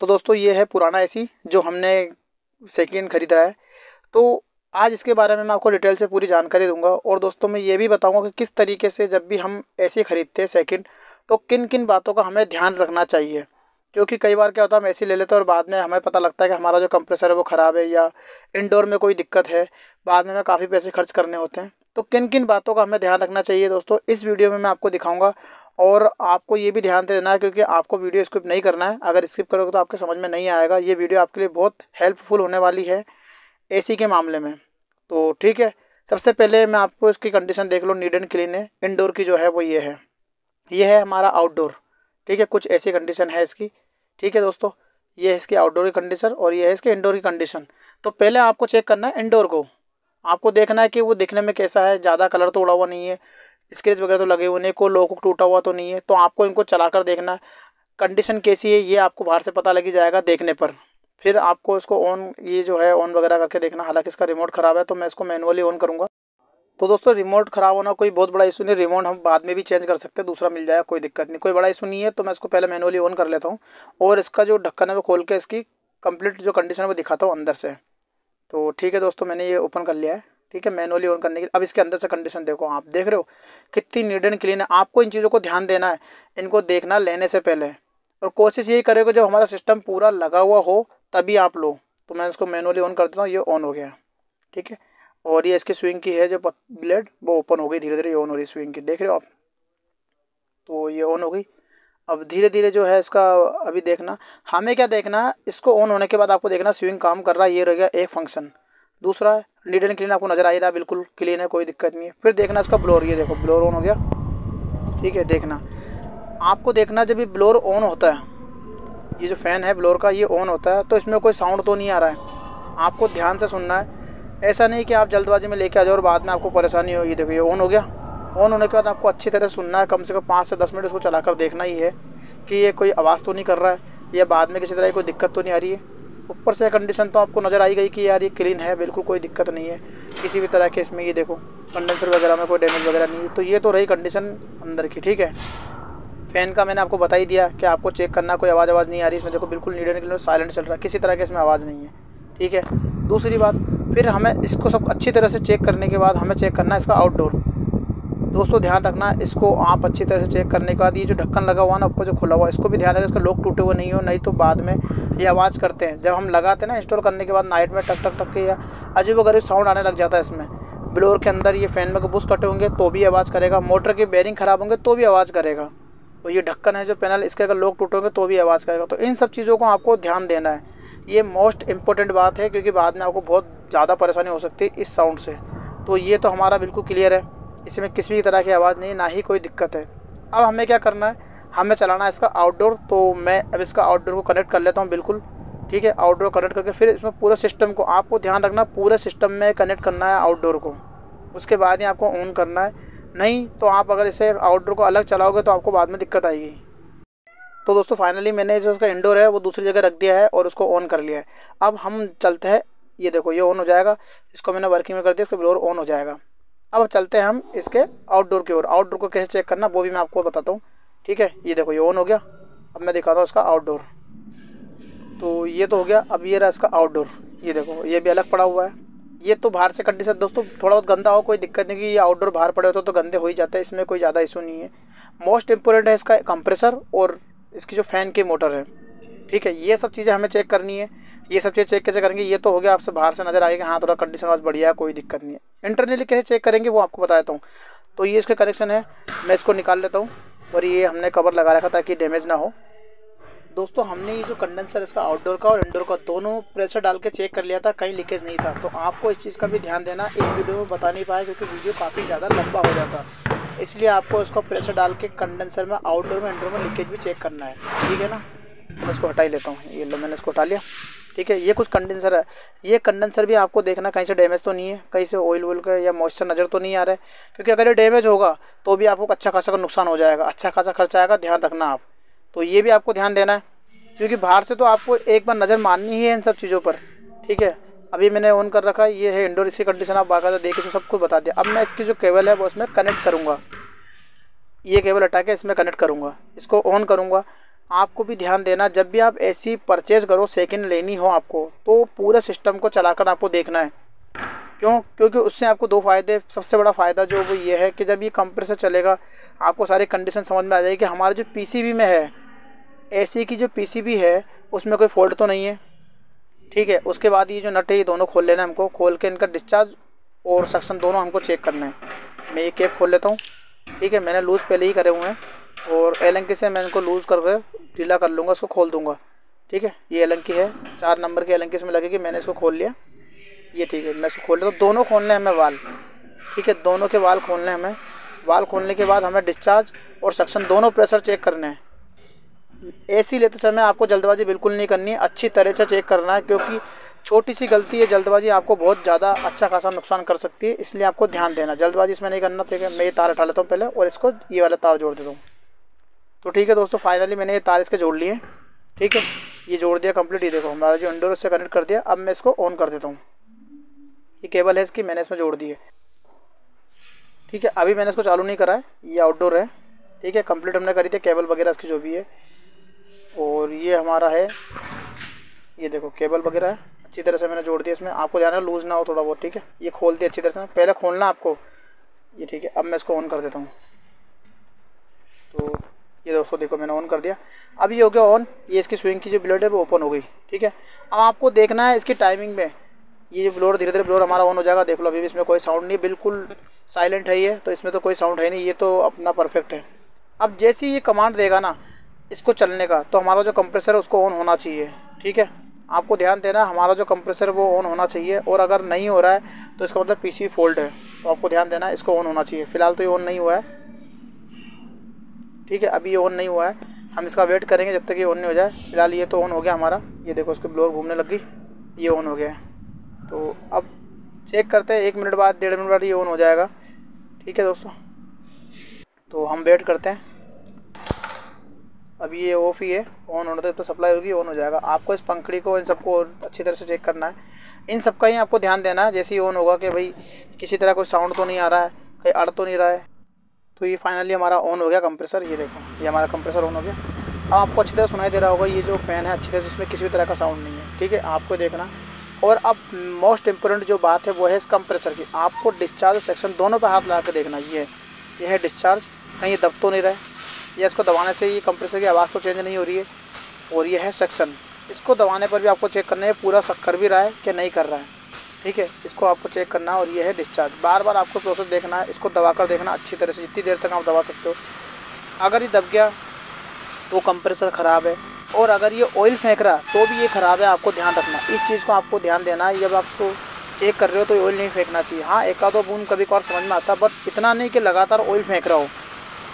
तो दोस्तों ये है पुराना एसी जो हमने सेकेंड खरीदा है। तो आज इसके बारे में मैं आपको डिटेल से पूरी जानकारी दूंगा और दोस्तों मैं ये भी बताऊंगा कि किस तरीके से जब भी हम एसी खरीदते हैं सेकेंड, तो किन किन बातों का हमें ध्यान रखना चाहिए। क्योंकि कई बार क्या होता है हम एसी ले लेते हैं और बाद में हमें पता लगता है कि हमारा जो कंप्रेसर है वो ख़राब है या इंडोर में कोई दिक्कत है, बाद में हमें काफ़ी पैसे खर्च करने होते हैं। तो किन किन बातों का हमें ध्यान रखना चाहिए दोस्तों, इस वीडियो में मैं आपको दिखाऊंगा। और आपको ये भी ध्यान देना है क्योंकि आपको वीडियो स्किप नहीं करना है। अगर स्किप करोगे तो आपके समझ में नहीं आएगा। ये वीडियो आपके लिए बहुत हेल्पफुल होने वाली है एसी के मामले में। तो ठीक है, सबसे पहले मैं आपको इसकी कंडीशन देख लो। नीट एंड क्लीन है। इंडोर की जो है वो ये है हमारा आउटडोर। ठीक है, कुछ ऐसी कंडीशन है इसकी। ठीक है दोस्तों, ये है इसकी आउटडोर की कंडीशन और ये है इसकी इंडोर की कंडीशन। तो पहले आपको चेक करना है इंडोर को। आपको देखना है कि वो दिखने में कैसा है, ज़्यादा कलर तो उड़ा हुआ नहीं है, स्क्रैच वगैरह तो लगे हुए नहीं, कोई लोगों को टूटा हुआ तो नहीं है। तो आपको इनको चलाकर देखना है कंडीशन कैसी है, ये आपको बाहर से पता लगी जाएगा देखने पर। फिर आपको इसको ऑन, ये जो है ऑन वगैरह करके देखना। हालांकि इसका रिमोट ख़राब है तो मैं इसको मैनुअली ऑन करूँगा। तो दोस्तों रिमोट ख़राब होना कोई बहुत बड़ा इशू नहीं, रिमोट हम बाद में भी चेंज कर सकते हैं, दूसरा मिल जाएगा, कोई दिक्कत नहीं, कोई बड़ा इशू नहीं है। तो मैं इसको पहले मैनुअली ऑन कर लेता हूँ और इसका जो ढक्कन है वो खोल के इसकी कंप्लीट जो कंडीशन है वो दिखाता हूँ अंदर से। तो ठीक है दोस्तों, मैंने ये ओपन कर लिया है। ठीक है, मैनुअली ऑन करने के लिए अब इसके अंदर से कंडीशन देखो, आप देख रहे हो कितनी नीट एंड क्लीन है। आपको इन चीज़ों को ध्यान देना है, इनको देखना लेने से पहले, और कोशिश यही करेगा जब हमारा सिस्टम पूरा लगा हुआ हो तभी आप लो। तो मैं इसको मैनुअली ऑन कर देता हूँ, ये ऑन हो गया। ठीक है, और ये इसकी स्विंग की है जो ब्लेड वो ओपन हो गई, धीरे धीरे ये ऑन हो रही है स्विंग की, देख रहे हो आप। तो ये ऑन हो गई। अब धीरे धीरे जो है इसका अभी देखना, हमें क्या देखना है, इसको ऑन होने के बाद आपको देखना स्विंग काम कर रहा है, ये रह गया एक फंक्शन। दूसरा नीट एंड क्लीन आपको नज़र आ ही रहा है, बिल्कुल क्लीन है, कोई दिक्कत नहीं है। फिर देखना इसका ब्लोर, ये देखो ब्लोर ऑन हो गया। ठीक है, देखना आपको देखना जब ये ब्लोर ऑन होता है, ये जो फ़ैन है ब्लोर का ये ऑन होता है तो इसमें कोई साउंड तो नहीं आ रहा है। आपको ध्यान से सुनना है, ऐसा नहीं कि आप जल्दबाजी में लेके आ जाओ और बाद में आपको परेशानी हो। ये देखो ये ऑन हो गया। ऑन होने के बाद आपको अच्छी तरह सुनना है, कम से कम 5 से 10 मिनट इसको चलाकर देखना ही है कि ये कोई आवाज़ तो नहीं कर रहा है या बाद में किसी तरह की कोई दिक्कत तो नहीं आ रही है। ऊपर से कंडीशन तो आपको नज़र आई गई कि यार ये क्लीन है, बिल्कुल कोई दिक्कत नहीं है किसी भी तरह के इसमें। ये देखो कंडेंसर वगैरह में कोई डैमेज वगैरह नहीं है। तो ये तो रही कंडीशन अंदर की। ठीक है, फ़ैन का मैंने आपको बता ही दिया कि आपको चेक करना, कोई आवाज़ नहीं आ रही इसमें। देखो बिल्कुल नीट एंड क्लीन साइलेंट चल रहा है, किसी तरह के इसमें आवाज़ नहीं है। ठीक है, दूसरी बात, फिर हमें इसको सब अच्छी तरह से चेक करने के बाद हमें चेक करना है इसका आउटडोर। दोस्तों ध्यान रखना, इसको आप अच्छी तरह से चेक करने के बाद ये जो ढक्कन लगा हुआ ना ऊपर जो खुला हुआ, इसको भी ध्यान रखें इसका लॉक टूटे हुए नहीं हो, नहीं तो बाद में ये आवाज़ करते हैं। जब हम लगाते हैं ना इंस्टॉल करने के बाद नाइट में टक टक टक के या अजीबोगरीब साउंड आने लग जाता है इसमें। ब्लोअर के अंदर ये फ़ैन में बुश कटे होंगे तो भी आवाज़ करेगा, मोटर के बेरिंग ख़राब होंगे तो भी आवाज़ करेगा। तो ये ढक्कन है जो पैनल, इसके अगर लॉक टूटे होंगे तो भी आवाज़ करेगा। तो इन सब चीज़ों को आपको ध्यान देना है, ये मोस्ट इम्पोर्टेंट बात है क्योंकि बाद में आपको बहुत ज़्यादा परेशानी हो सकती है इस साउंड से। तो ये तो हमारा बिल्कुल क्लियर है, इसमें किसी भी तरह की आवाज़ नहीं, ना ही कोई दिक्कत है। अब हमें क्या करना है, हमें चलाना है इसका आउटडोर। तो मैं अब इसका आउटडोर को कनेक्ट कर लेता हूँ बिल्कुल। ठीक है, आउटडोर कनेक्ट करके फिर इसमें पूरे सिस्टम को आपको ध्यान रखना, पूरे सिस्टम में कनेक्ट करना है आउटडोर को, उसके बाद ही आपको ऑन करना है। नहीं तो आप अगर इसे आउटडोर को अलग चलाओगे तो आपको बाद में दिक्कत आएगी। तो दोस्तों फाइनली मैंने जो उसका इंडोर है वो दूसरी जगह रख दिया है और उसको ऑन कर लिया है। अब हम चलते हैं, ये देखो ये ऑन हो जाएगा, इसको मैंने वर्किंग में कर दिया, इसका ब्लोअर ऑन हो जाएगा। अब चलते हैं हम इसके आउटडोर की ओर। आउटडोर को कैसे चेक करना वो भी मैं आपको बताता हूँ। ठीक है, ये देखो ये ऑन हो गया। अब मैं दिखाता हूँ इसका आउटडोर। तो ये तो हो गया, अब ये रहा इसका आउटडोर। ये देखो ये भी अलग पड़ा हुआ है। ये तो बाहर से कंडीशन दोस्तों थोड़ा बहुत गंदा हो कोई दिक्कत नहीं, कि ये आउटडोर बाहर पड़े होते तो गंदे हो ही जाते हैं, इसमें कोई ज़्यादा इशू नहीं है। मोस्ट इंपॉर्टेंट है इसका कंप्रेसर और इसकी जो फ़ैन की मोटर है। ठीक है, ये सब चीज़ें हमें चेक करनी है। ये सब चीज़ चेक कैसे करेंगे, ये तो हो गया आपसे बाहर से नज़र आएगा हाँ थोड़ा कंडीशन आज बढ़िया है, कोई दिक्कत नहीं है। इंटरनली कैसे चेक करेंगे वो आपको बता देता हूँ। तो ये इसका कनेक्शन है, मैं इसको निकाल लेता हूँ और ये हमने कवर लगा रखा ताकि डैमेज ना हो। दोस्तों हमने ये जो कंडेंसर इसका आउटडोर का और इंडोर का दोनों प्रेशर डाल के चेक कर लिया था, कहीं लीकेज नहीं था। तो आपको इस चीज़ का भी ध्यान देना, इस वीडियो में बता नहीं पाया क्योंकि वीडियो काफ़ी ज़्यादा लंबा हो जाता, इसलिए आपको इसको प्रेशर डाल के कंडेंसर में आउटडोर में इंडोर में लीकेज भी चेक करना है। ठीक है ना, मैं इसको हटा ही लेता हूँ। ये लो मैंने इसको हटा लिया। ठीक है, ये कुछ कंडेंसर है, ये कंडेंसर भी आपको देखना कहीं से डैमेज तो नहीं है, कहीं से ऑयल वॉयल का या मॉइस्चर नज़र तो नहीं आ रहा है, क्योंकि अगर ये डैमेज होगा तो भी आपको अच्छा खासा का नुकसान हो जाएगा, अच्छा खासा खर्चा आएगा, ध्यान रखना आप। तो ये भी आपको ध्यान देना है क्योंकि बाहर से तो आपको एक बार नज़र मारनी ही है इन सब चीज़ों पर। ठीक है, अभी मैंने ऑन कर रखा है, ये है इंडोर, इसकी कंडीशन आप बाकायदा देख के सब कुछ बता दिया। अब मैं इसकी जो केबल है वो इसमें कनेक्ट करूँगा, ये केबल हटा के इसमें कनेक्ट करूँगा, इसको ऑन करूँगा। आपको भी ध्यान देना, जब भी आप एसी परचेज़ करो, सेकंड लेनी हो आपको, तो पूरे सिस्टम को चलाकर आपको देखना है। क्यों? क्योंकि उससे आपको दो फ़ायदे, सबसे बड़ा फ़ायदा जो वो ये है कि जब ये कंप्रेसर चलेगा आपको सारी कंडीशन समझ में आ जाएगी कि हमारा जो पीसीबी में है, एसी की जो पीसीबी है उसमें कोई फॉल्ट तो नहीं है। ठीक है, उसके बाद ये जो नट है ये दोनों खोल लेना है हमको, खोल के इनका डिस्चार्ज और सक्शन दोनों हमको चेक करना है। मैं ये कैप खोल लेता हूँ। ठीक है, मैंने लूज़ पहले ही करे हुए हैं और एलंकी से मैं इनको लूज़ कर ढीला कर लूँगा, उसको खोल दूँगा। ठीक है, ये एलंकी है, 4 नंबर की एलंकी इसमें लगेगी, मैंने इसको खोल लिया। ये ठीक है, मैं इसको खोल लेता हूँ। दोनों खोलने हैं हमें वाल। ठीक है, दोनों के वाल खोलने हैं हमें। वाल खोलने के बाद हमें डिस्चार्ज और सक्शन दोनों प्रेशर चेक करने हैं। एसी लेते समय आपको जल्दबाजी बिल्कुल नहीं करनी है, अच्छी तरह से चेक करना है, क्योंकि छोटी सी गलती है, जल्दबाजी आपको बहुत ज़्यादा अच्छा खासा नुकसान कर सकती है, इसलिए आपको ध्यान देना, जल्दबाजी इसमें नहीं करना। ठीक है, मैं ये तार हटा लेता हूँ पहले और इसको ये वाला तार जोड़ देता हूँ। तो ठीक है दोस्तों, फाइनली मैंने ये तार इसके जोड़ लिए। ठीक है, ये जोड़ दिया कंप्लीट। ये देखो हमारा जो इंडोर से कनेक्ट कर दिया। अब मैं इसको ऑन कर देता हूँ। ये केबल है इसकी, मैंने इसमें जोड़ दी है। ठीक है, अभी मैंने इसको चालू नहीं करा है, ये आउटडोर है। ठीक है, कंप्लीट हमने करी थी केबल वगैरह इसकी जो भी है। और ये हमारा है, ये देखो केबल वगैरह है, अच्छी तरह से मैंने जोड़ दिया इसमें। आपको ध्यान है लूज़ ना हो थोड़ा बहुत। ठीक है, ये खोल दिया अच्छी तरह से, पहले खोलना आपको ये। ठीक है, अब मैं इसको ऑन कर देता हूँ। तो ये दोस्तों देखो मैंने ऑन कर दिया। अब ये हो गया ऑन। ये इसकी स्विंग की जो ब्लेड है वो ओपन हो गई। ठीक है, अब आपको देखना है इसकी टाइमिंग में, ये जो ब्लोअर धीरे धीरे ब्लोअर हमारा ऑन हो जाएगा। देख लो अभी भी इसमें कोई साउंड नहीं, बिल्कुल साइलेंट है ये, तो इसमें तो कोई साउंड है नहीं, ये तो अपना परफेक्ट है। अब जैसे ही ये कमांड देगा ना इसको चलने का, तो हमारा जो कंप्रेसर है उसको ऑन होना चाहिए। ठीक है, आपको ध्यान देना, हमारा जो कंप्रेसर वो ऑन होना चाहिए, और अगर नहीं हो रहा है तो इसका मतलब पीसी फॉल्ट है। तो आपको ध्यान देना इसको ऑन होना चाहिए। फ़िलहाल तो ये ऑन नहीं हुआ है। ठीक है, अभी ये ऑन नहीं हुआ है, हम इसका वेट करेंगे जब तक ये ऑन नहीं हो जाए। फिलहाल ये तो ऑन हो गया हमारा। ये देखो उसके ब्लोअर घूमने लग गई, ये ऑन हो गया है। तो अब चेक करते हैं, 1 मिनट बाद 1.5 मिनट बाद ये ऑन हो जाएगा। ठीक है दोस्तों, तो हम वेट करते हैं। अभी ये ऑफ ही है, ऑन होने तक तो सप्लाई होगी, ऑन हो जाएगा। आपको इस पंखड़ी को इन सबको अच्छी तरह से चेक करना है, इन सब का ही आपको ध्यान देना है। जैसे ही ऑन होगा कि भाई किसी तरह कोई साउंड तो नहीं आ रहा है, कहीं अड़ तो नहीं रहा है। तो ये फाइनली हमारा ऑन हो गया कंप्रेसर। ये देखो ये हमारा कंप्रेसर ऑन हो गया। अब आपको अच्छी तरह सुनाई दे रहा होगा, ये जो फ़ैन है अच्छी तरह से, इसमें किसी भी तरह का साउंड नहीं है। ठीक है, आपको देखना। और अब मोस्ट इम्पोर्टेंट जो बात है वो है इस कंप्रेसर की, आपको डिस्चार्ज सेक्शन दोनों पे हाथ लगा के देखना। ये है डिस्चार्ज, कहीं ये दब तो नहीं रहा है, या इसको दबाने से ये कंप्रेसर की आवाज़ तो चेंज नहीं हो रही है। और ये है सेक्शन, इसको दबाने पर भी आपको चेक करना है पूरा कर भी रहा है कि नहीं कर रहा है। ठीक है, इसको आपको चेक करना है। और ये है डिस्चार्ज, बार बार आपको प्रोसेस देखना है, इसको दबा कर देखना अच्छी तरह से, जितनी देर तक आप दबा सकते हो। अगर ये दब गया तो कंप्रेसर ख़राब है, और अगर ये ऑयल फेंक रहा तो भी ये ख़राब है। आपको ध्यान रखना, इस चीज़ को आपको ध्यान देना है। जब आपको चेक कर रहे हो तो ऑयल नहीं फेंकना चाहिए। हाँ, एक आधो बूंद कभी कभार समझ में आता, बट इतना नहीं कि लगातार ऑयल फेंक रहा हो।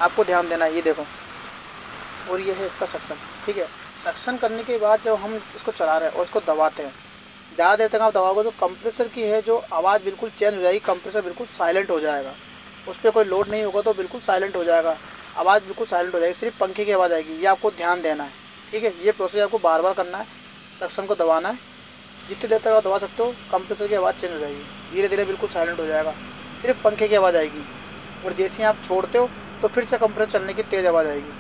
आपको ध्यान देना है। ये देखो, और ये है इसका सक्शन। ठीक है, सक्शन करने के बाद जब हम इसको चला रहे हैं और इसको दबाते हैं, ज़्यादा देर तक आप दबाओगे तो कंप्रेसर की है जो आवाज़ बिल्कुल चेंज हो जाएगी, कंप्रेसर बिल्कुल साइलेंट हो जाएगा, उस पर कोई लोड नहीं होगा, तो बिल्कुल साइलेंट हो जाएगा, आवाज़ बिल्कुल साइलेंट हो जाएगी, सिर्फ पंखे की आवाज़ आएगी। ये आपको ध्यान देना है। ठीक है, ये प्रोसेस आपको बार बार करना है, सक्शन को दबाना है, जितनी देर तक आप दबा सकते हो कंप्रेसर की आवाज़ चेंज हो जाएगी, धीरे धीरे बिल्कुल साइलेंट हो जाएगा, सिर्फ पंखे की आवाज़ आएगी। और जैसे ही आप छोड़ते हो तो फिर से कंप्रेसर चलने की तेज़ आवाज़ आएगी।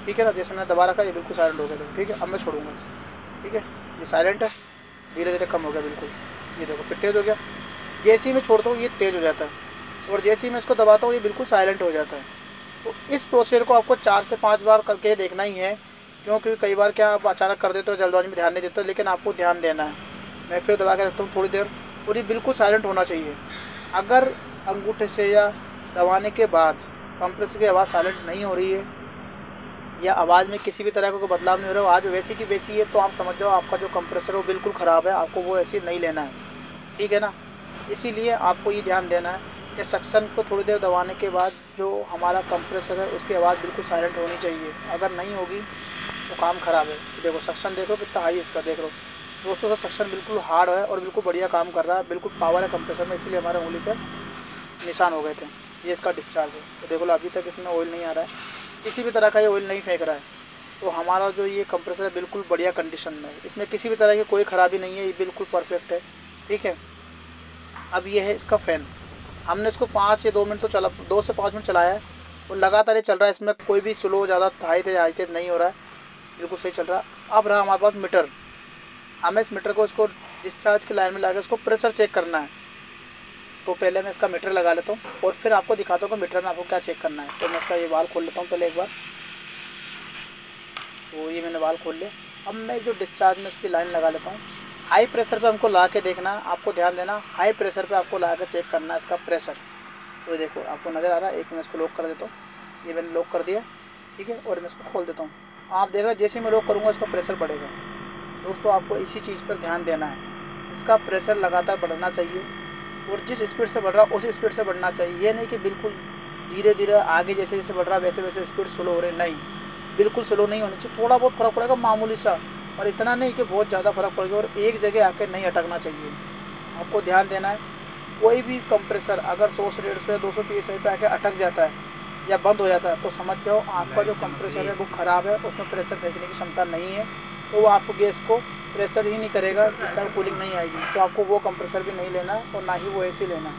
ठीक है ना, जैसे मैंने दबा रखा ये बिल्कुल साइलेंट हो गया। ठीक है, अब मैं छोड़ूंगा। ठीक है, ये साइलेंट है, धीरे धीरे कम हो गया बिल्कुल। ये देखो फिर तेज़ हो गया। जैसे ही मैं छोड़ता हूँ ये तेज़ हो जाता है, और जैसे ही मैं इसको दबाता हूँ ये बिल्कुल साइलेंट हो जाता है। तो इस प्रोसीजर को आपको 4 से 5 बार करके देखना ही है, क्योंकि कई बार क्या आप अचानक कर देते हो, जल्दबाजी में ध्यान नहीं देते हो, लेकिन आपको ध्यान देना है। मैं फिर दबा के रखता हूँ थोड़ी देर, और ये बिल्कुल साइलेंट होना चाहिए। अगर अंगूठे से या दबाने के बाद कंप्रेसर की आवाज़ साइलेंट नहीं हो रही है, या आवाज़ में किसी भी तरह का कोई बदलाव नहीं हो रहा है, आज वैसी की वैसी है, तो आप समझ जाओ आपका जो कंप्रेसर है वो बिल्कुल ख़राब है, आपको वो ऐसी नहीं लेना है। ठीक है ना, इसीलिए आपको ये ध्यान देना है कि सक्शन को थोड़ी देर दबाने के बाद जो हमारा कंप्रेसर है उसकी आवाज़ बिल्कुल साइलेंट होनी चाहिए। अगर नहीं होगी तो काम ख़राब है। देखो सक्शन देखो कितना हाई इसका, देख लो दोस्तों, तो सक्शन बिल्कुल हार्ड है और बिल्कुल बढ़िया काम कर रहा है, बिल्कुल पावर है कंप्रेसर में, इसीलिए हमारे उंगली पर निशान हो गए थे। ये इसका डिस्चार्ज है। तो देखो अभी तक इसमें ऑयल नहीं आ रहा है, किसी भी तरह का ये ऑयल नहीं फेंक रहा है। तो हमारा जो ये कंप्रेसर है बिल्कुल बढ़िया कंडीशन में है, इसमें किसी भी तरह की कोई ख़राबी नहीं है, ये बिल्कुल परफेक्ट है। ठीक है, अब ये है इसका फ़ैन। हमने इसको 5 या 2 मिनट तो 2 से 5 मिनट चलाया है, और लगातार ये चल रहा है, इसमें कोई भी स्लो ज़्यादा हाई तेज नहीं हो रहा है। बिल्कुल सही चल रहा। अब रहा हमारे पास मीटर, हमें इस मीटर को इसको डिस्चार्ज की लाइन में लाकर इसको प्रेशर चेक करना है। तो पहले मैं इसका मीटर लगा लेता हूँ और फिर आपको दिखाता हूँ कि मीटर में आपको क्या चेक करना है। तो मैं इसका ये वाल खोल लेता हूँ पहले एक बार। तो ये मैंने वाल खोल लिया। अब मैं जो डिस्चार्ज में इसकी लाइन लगा लेता हूँ। हाई प्रेशर पे हमको ला के देखना, आपको ध्यान देना, हाई प्रेशर पे आपको ला के चेक करना है इसका प्रेशर। तो देखो आपको नज़र आ रहा है। एक मैं इसको लॉक कर देता हूँ, ये मैंने लॉक कर दिया, ठीक है। और मैं इसको खोल देता हूँ। आप देख रहे हैं जैसे मैं लॉक करूँगा इसका प्रेशर बढ़ेगा। दोस्तों आपको इसी चीज़ पर ध्यान देना है, इसका प्रेशर लगातार बढ़ना चाहिए और जिस स्पीड से बढ़ रहा है उसी स्पीड से बढ़ना चाहिए। ये नहीं कि बिल्कुल धीरे धीरे आगे जैसे जैसे बढ़ रहा है वैसे वैसे स्पीड स्लो हो रही, नहीं, बिल्कुल स्लो नहीं होनी चाहिए। थोड़ा बहुत फर्क पड़ेगा मामूली सा, और इतना नहीं कि बहुत ज़्यादा फर्क पड़ेगा, और एक जगह आके नहीं अटकना चाहिए। आपको ध्यान देना है, कोई भी कंप्रेसर अगर 100 से 150 या 200 PSI पे आके अटक जाता है या बंद हो जाता है तो समझ जाओ आपका जो कंप्रेसर है वो ख़राब है, उसमें प्रेशर फेंकने की क्षमता नहीं है। तो वो आपको गैस को प्रेशर ही नहीं करेगा, जिससे कूलिंग नहीं आएगी। तो आपको वो कंप्रेसर भी नहीं लेना और ना ही वो AC लेना,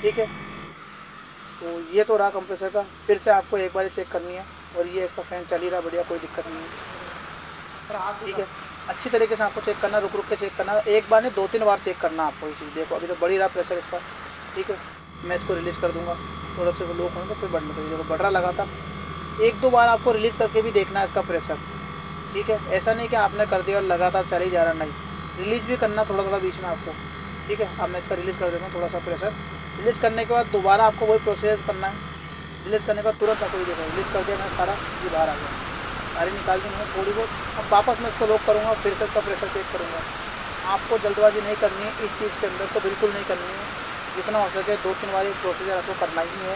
ठीक है। तो ये तो रहा कंप्रेसर का। फिर से आपको एक बार चेक करनी है, और ये इसका फ़ैन चल ही रहा बढ़िया, कोई दिक्कत नहीं है, ठीक है। अच्छी तरीके से आपको चेक करना, रुक रुक के चेक करना, एक बार नहीं 2-3 बार चेक करना आपको ये चीज़। देखो अभी तो बढ़ ही रहा प्रेशर इसका, ठीक है। मैं इसको रिलीज़ कर दूँगा, थोड़ा सा लो करूँगा फिर बढ़ने लगेगा। देखो बढ़ रहा लगातार। 1-2 बार आपको रिलीज़ करके भी देखना है इसका प्रेशर, ठीक है। ऐसा नहीं कि आपने कर दिया और लगातार चल ही जा रहा, नहीं, रिलीज़ भी करना थोड़ा थोड़ा बीच में आपको, ठीक है। अब मैं इसका रिलीज़ कर देता हूँ थोड़ा सा प्रेशर। रिलीज़ करने के बाद दोबारा आपको वही प्रोसेस करना है। रिलीज़ करने के बाद तुरंत आपको देखो रिलीज़ कर दिया मैंने सारा, ये बाहर आ गया, सारी निकाल दी मैंने थोड़ी बहुत। अब वापस मैं इसको लॉक करूँगा, फिर से इसका प्रेशर चेक करूँगा। आपको जल्दबाजी नहीं करनी है इस चीज़ के अंदर, तो बिल्कुल नहीं करनी है। जितना हो सके 2-3 बार ये प्रोसीजर आपको करना ही है।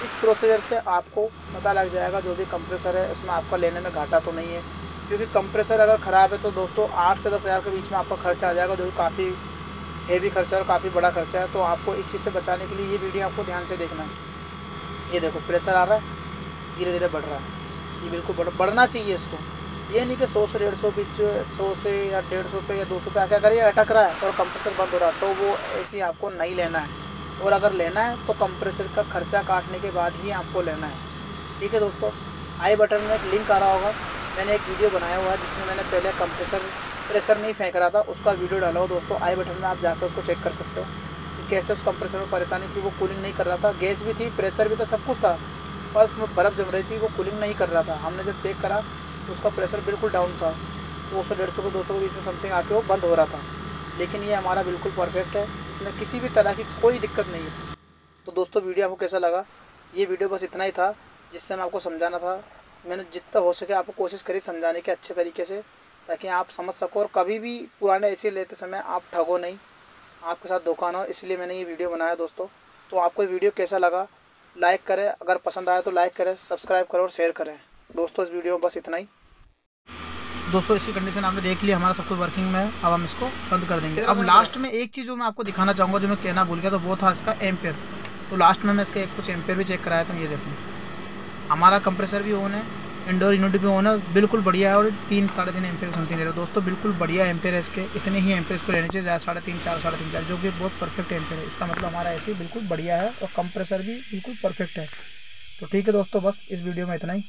इस प्रोसीजर से आपको पता लग जाएगा जो भी कंप्रेसर है इसमें आपका लेने में घाटा तो नहीं है, क्योंकि कंप्रेसर अगर ख़राब है तो दोस्तों 8 से 10 हज़ार के बीच में आपका खर्चा आ जाएगा, जो कि काफ़ी हेवी खर्चा और काफ़ी बड़ा खर्चा है। तो आपको इस चीज़ से बचाने के लिए ये वीडियो आपको ध्यान से देखना है। ये देखो प्रेशर आ रहा है, धीरे धीरे बढ़ रहा है, ये बिल्कुल बढ़ना चाहिए इसको। ये नहीं कि 100 से 150 बीच 100 से या 150 पे या 200 पे आके अगर ये अटक रहा है और कंप्रेसर बंद हो रहा है तो वो ऐसी आपको नहीं लेना है। और अगर लेना है तो कंप्रेसर का खर्चा काटने के बाद ही आपको लेना है, ठीक है दोस्तों। आई बटन में एक लिंक आ रहा होगा, मैंने एक वीडियो बनाया हुआ है जिसमें मैंने पहले कंप्रेसर प्रेशर नहीं फेंक रहा था, उसका वीडियो डाला हो दोस्तों। आई बटन में आप जाकर उसको चेक कर सकते हो कि कैसे उस कंप्रेसर में परेशानी थी, वो कूलिंग नहीं कर रहा था, गैस भी थी, प्रेशर भी था, सब कुछ था, पर उसमें बर्फ़ जम रही थी, वो कूलिंग नहीं कर रहा था। हमने जब चेक करा तो उसका प्रेशर बिल्कुल डाउन था, 200-150 को 200 के बीच में समथिंग आके वो बंद हो रहा था। लेकिन ये हमारा बिल्कुल परफेक्ट है, इसमें किसी भी तरह की कोई दिक्कत नहीं है। तो दोस्तों वीडियो आपको कैसा लगा? ये वीडियो बस इतना ही था जिससे मैं आपको समझाना था। मैंने जितना हो सके आपको कोशिश करी समझाने के अच्छे तरीके से, ताकि आप समझ सको और कभी भी पुराने AC लेते समय आप ठगो नहीं, आपके साथ धोखा ना हो, इसलिए मैंने ये वीडियो बनाया दोस्तों। तो आपको वीडियो कैसा लगा लाइक करें, अगर पसंद आया तो लाइक करें, सब्सक्राइब करें और शेयर करें। दोस्तों इस वीडियो में बस इतना ही। दोस्तों इसकी कंडीशन आपने देख लिया, हमारा सब कुछ वर्किंग में है। अब हम इसको बंद कर देंगे। अब लास्ट में एक चीज़ जो मैं आपको दिखाना चाहूँगा, जो मैं कहना भूल गया, तो वो था इसका एम्पेयर। तो लास्ट में मैं इसके कुछ एम्पेयर भी चेक कराया था। ये देखो हमारा कंप्रेसर भी ऑन है, इंडोर यूनिट भी ऑन है, बिल्कुल बढ़िया है। और 3-3.5 एम्पेयर समथिंग ले रहे हो दोस्तों, बिल्कुल बढ़िया एम्पेयर है इसके। इतने ही एम्पेयर इसको लेने चाहिए, 3.5, 4, 3.5, जो कि बहुत परफेक्ट एम्पेयर है। इसका मतलब हमारा AC बिल्कुल बढ़िया है और कंप्रेसर भी बिल्कुल परफेक्ट है। तो ठीक है दोस्तों, बस इस वीडियो में इतना ही।